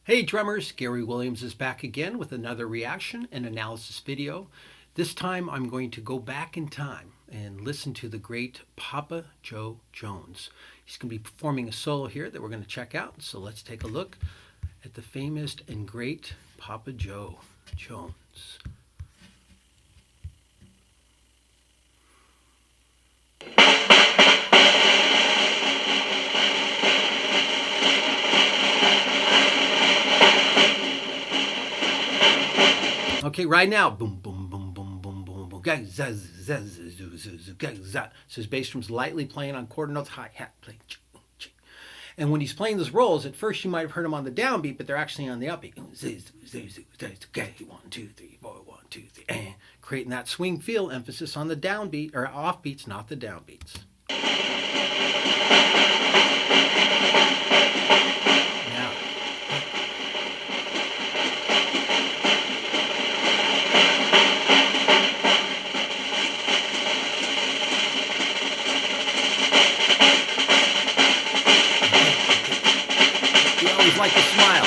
Hey drummers, Garey Williams is back again with another reaction and analysis video. This time I'm going to go back in time and listen to the great Papa Joe Jones. He's going to be performing a solo here that we're going to check out. So let's take a look at the famous and great Papa Joe Jones. Okay, right now, boom, boom, boom, boom, boom, boom, boom. So his bass drum's lightly playing on quarter notes, hi-hat, play. And when he's playing those rolls, at first you might have heard them on the downbeat, but they're actually on the upbeat. 1, 2, 3, 4, 1, 2, 3, and creating that swing feel, emphasis on the downbeat or offbeats, not the downbeats. Always like to smile.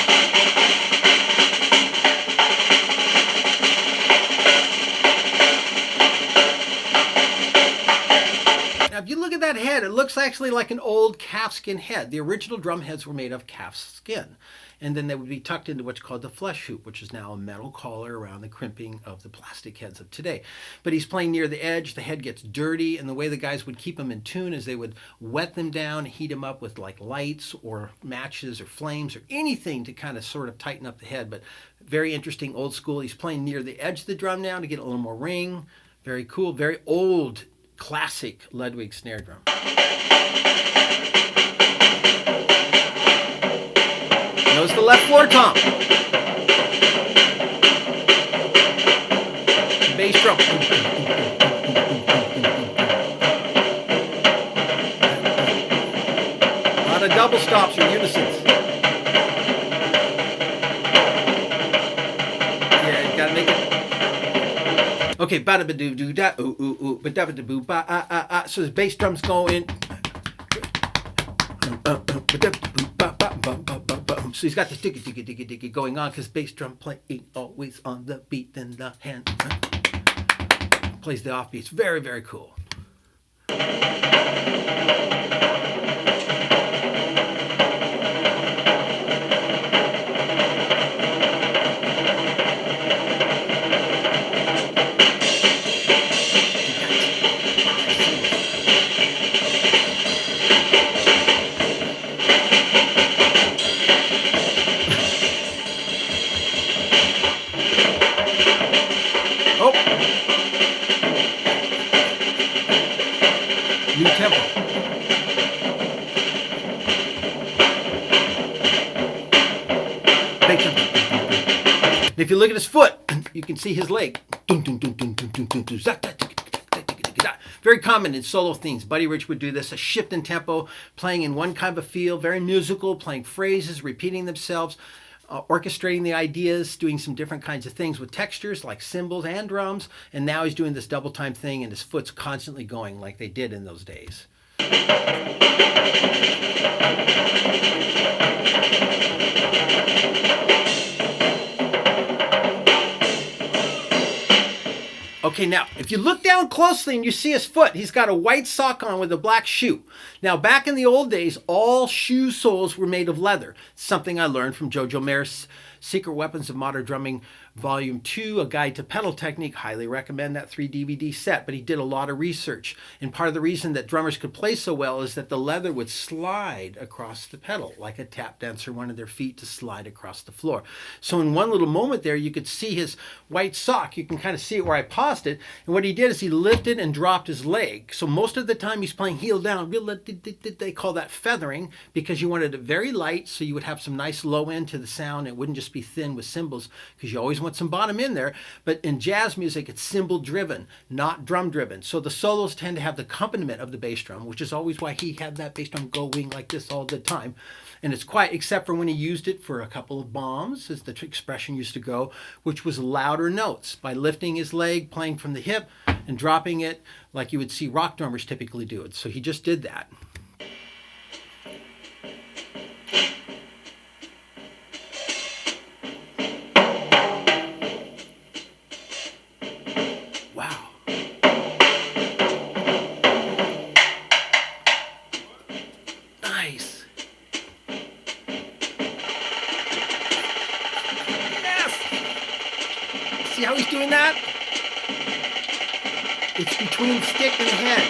Now, if you look at that head, it looks actually like an old calfskin head. The original drum heads were made of calf skin, and then they would be tucked into what's called the flesh hoop, which is now a metal collar around the crimping of the plastic heads of today. But he's playing near the edge, the head gets dirty, and the way the guys would keep them in tune is they would wet them down, heat them up with like lights or matches or flames or anything to kind of sort of tighten up the head. But very interesting, old school. He's playing near the edge of the drum now to get a little more ring. Very cool, very old, classic Ludwig snare drum. Knows the left floor tom. Bass drum. A lot of double stops or unisons. Yeah, you gotta make it. Okay, ba da ba doo doo da ooh ooh ooh ba da ba da boo ba ah ah ah. So the bass drums go in. So he's got the diggy diggy diggy diggy going on because bass drum playing always on the beat, then the hand plays the offbeats. Very, very cool. Oh! New tempo. If you look at his foot, you can see his leg. Very common in solo themes. Buddy Rich would do this, a shift in tempo, playing in one kind of feel, very musical, playing phrases, repeating themselves, orchestrating the ideas, doing some different kinds of things with textures like cymbals and drums. And now he's doing this double time thing and his foot's constantly going like they did in those days. Okay, now, if you look down closely and you see his foot, he's got a white sock on with a black shoe. Now, back in the old days, all shoe soles were made of leather. Something I learned from Jojo Maer's Secret Weapons of Modern Drumming, Volume 2, A Guide to Pedal Technique. Highly recommend that 3-DVD set, but he did a lot of research. And part of the reason that drummers could play so well is that the leather would slide across the pedal, like a tap dancer wanted their feet to slide across the floor. So in one little moment there, you could see his white sock. You can kind of see it where I paused it. And what he did is he lifted and dropped his leg. So most of the time he's playing heel down. They call that feathering because you wanted it very light so you would have some nice low end to the sound. It wouldn't just be thin with cymbals because you always want some bottom in there. But in jazz music, it's cymbal driven, not drum driven. So the solos tend to have the accompaniment of the bass drum, which is always why he had that bass drum going like this all the time. And it's quiet, except for when he used it for a couple of bombs, as the expression used to go, which was louder notes by lifting his leg, playing from the hip, and dropping it like you would see rock drummers typically do it. So he just did that. See how he's doing that? It's between the stick and the head.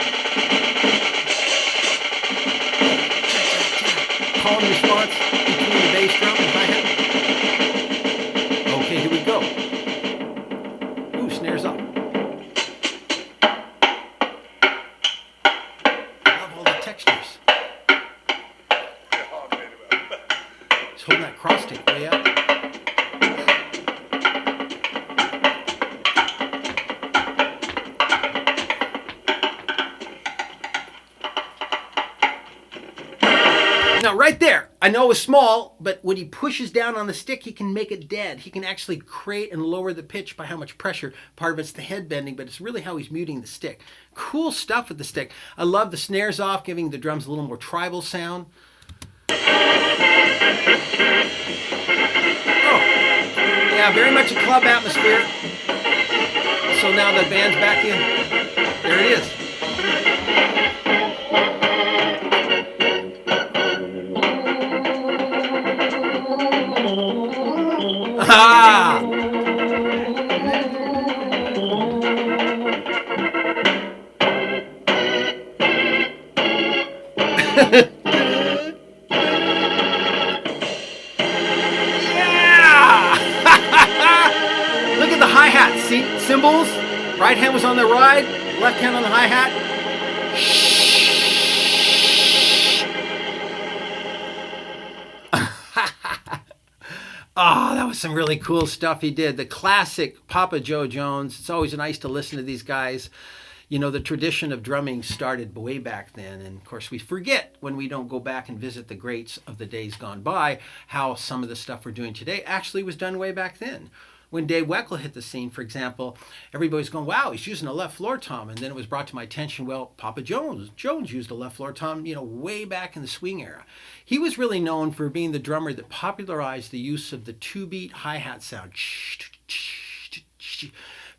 Call and response between the bass drum and hi-hat. Okay, here we go. Ooh, snares up. I love all the textures. Just holding that cross stick way up. Now right there, I know it was small, but when he pushes down on the stick, he can make it dead. He can actually create and lower the pitch by how much pressure. Part of it's the head bending, but it's really how he's muting the stick. Cool stuff with the stick. I love the snares off, giving the drums a little more tribal sound. Oh, yeah, very much a club atmosphere. So now the band's back in. There it is. Ah! Yeah! Look at the hi-hat. See? Cymbals. Right hand was on the ride. Left hand on the hi-hat. Oh, that was some really cool stuff he did. The classic Papa Joe Jones. It's always nice to listen to these guys. You know, the tradition of drumming started way back then. And of course, we forget when we don't go back and visit the greats of the days gone by, how some of the stuff we're doing today actually was done way back then. When Dave Weckl hit the scene, for example, everybody's going, wow, he's using a left floor tom. And then it was brought to my attention, well, Papa Jones used a left floor tom, you know, way back in the swing era. He was really known for being the drummer that popularized the use of the two-beat hi-hat sound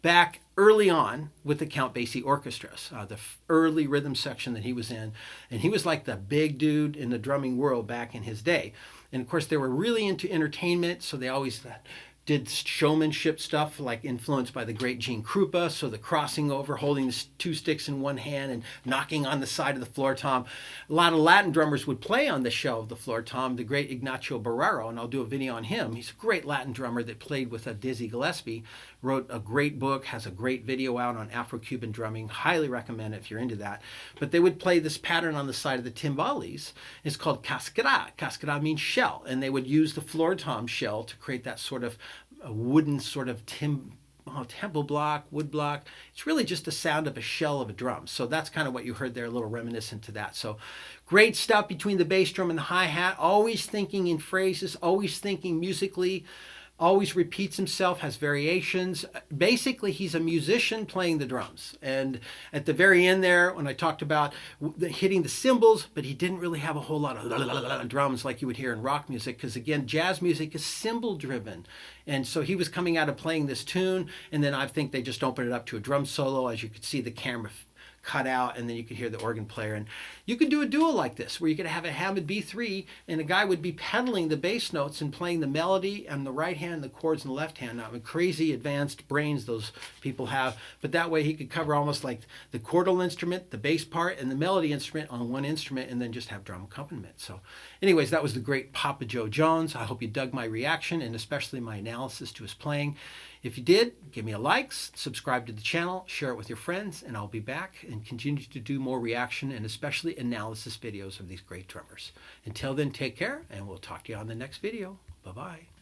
back early on with the Count Basie orchestras, the early rhythm section that he was in. And he was like the big dude in the drumming world back in his day. And of course, they were really into entertainment, so they always did showmanship stuff, like influenced by the great Gene Krupa. So the crossing over, holding the two sticks in one hand and knocking on the side of the floor tom. A lot of Latin drummers would play on the shell of the floor tom. The great Ignacio Barrero, and I'll do a video on him. He's a great Latin drummer that played with Dizzy Gillespie. Wrote a great book, has a great video out on Afro-Cuban drumming. Highly recommend it if you're into that. But they would play this pattern on the side of the timbales. It's called cascara. Cascara means shell. And they would use the floor tom shell to create that sort of a wooden sort of temple block, wood block. It's really just the sound of a shell of a drum. So that's kind of what you heard there, a little reminiscent to that. So great stuff between the bass drum and the hi-hat, always thinking in phrases, always thinking musically, always repeats himself, has variations. Basically, he's a musician playing the drums. And at the very end there, when I talked about hitting the cymbals, but he didn't really have a whole lot of drums like you would hear in rock music, because again, jazz music is cymbal driven. And so he was coming out of playing this tune, and then I think they just opened it up to a drum solo. As you could see, the camera cut out, and then you could hear the organ player. And you could do a duo like this, where you could have a Hammond B3, and a guy would be pedaling the bass notes and playing the melody on the right hand, the chords on the left hand. Now, I mean, crazy advanced brains those people have, but that way he could cover almost like the chordal instrument, the bass part, and the melody instrument on one instrument, and then just have drum accompaniment. So anyways, that was the great Papa Joe Jones. I hope you dug my reaction, and especially my analysis to his playing. If you did, give me a like, subscribe to the channel, share it with your friends, and I'll be back and continue to do more reaction and especially analysis videos of these great drummers. Until then, take care, and we'll talk to you on the next video. Bye-bye.